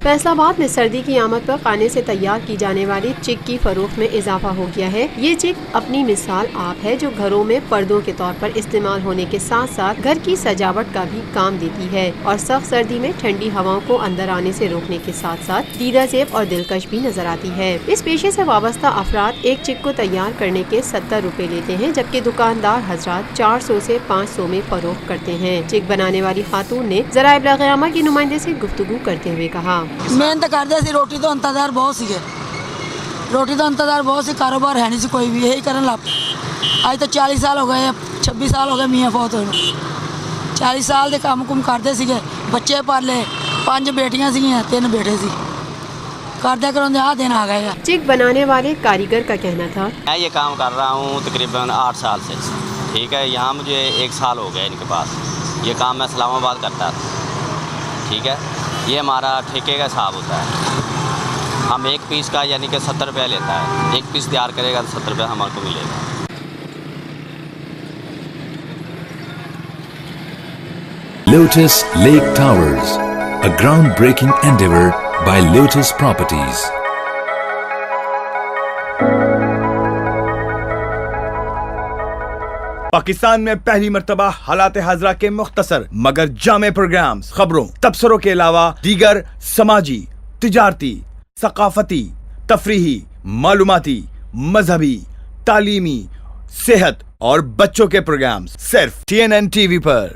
فیصل آباد میں سردی کی آمد پر خانے سے تیار کی جانے والی چک کی فروخت میں اضافہ ہو گیا ہے۔ یہ چک اپنی مثال آپ ہے جو گھروں میں پردوں کے طور پر استعمال ہونے کے ساتھ ساتھ گھر کی سجاوٹ کا بھی کام دیتی ہے اور سخت سردی میں ٹھنڈی ہواؤں کو اندر آنے سے روکنے کے ساتھ ساتھ دیدہ زیب اور دلکش بھی نظر آتی ہے۔ اس پیشے سے وابستہ افراد ایک چک کو تیار کرنے کے 70 روپے لیتے ہیں، جبکہ دکاندار حضرات 400 سے 500 میں فروخت کرتے ہیں۔ چک بنانے والی خاتون نے ذرائع ابلاغ کی نمائندے سے گفتگو کرتے ہوئے کہا، محنت کرتے سی، روٹی تو انتظار بہت سی، روٹی تو انتظار بہت سی، کاروبار ہے نہیں سی کوئی بھی، یہی کرنے لگ آج تو 40 سال ہو گئے، 26 سال ہو گئے میاں فوت ہوئے، 40 سال دے کام کم کرتے سی، بچے پالے، 5 بیٹیاں سی، 3 بیٹے سی، کرتے کراندے آ دن آ گئے۔ چک بنانے والے کاریگر کا کہنا تھا، میں یہ کام کر رہا ہوں تقریباً 8 سال سے، ٹھیک ہے، یہاں مجھے 1 سال ہو گیا ان کے پاس، یہ کام میں اسلام آباد کرتا تھا، ٹھیک ہے، یہ ہمارا ٹھیکے کا حساب ہوتا ہے، ہم ایک پیس کا یعنی کہ 70 روپے لیتا ہے، ایک پیس تیار کرے گا تو 70 روپے ہمارے کو ملے گا۔ Lotus Lake Towers, a groundbreaking endeavor by Lotus Properties. Pakistan میں پہلی مرتبہ حالات حاضرہ کے مختصر مگر جامع پروگرامز، خبروں، تبصروں کے علاوہ دیگر سماجی، تجارتی، ثقافتی، تفریحی، معلوماتی، مذہبی، تعلیمی، صحت اور بچوں کے پروگرامز صرف TNN TV پر۔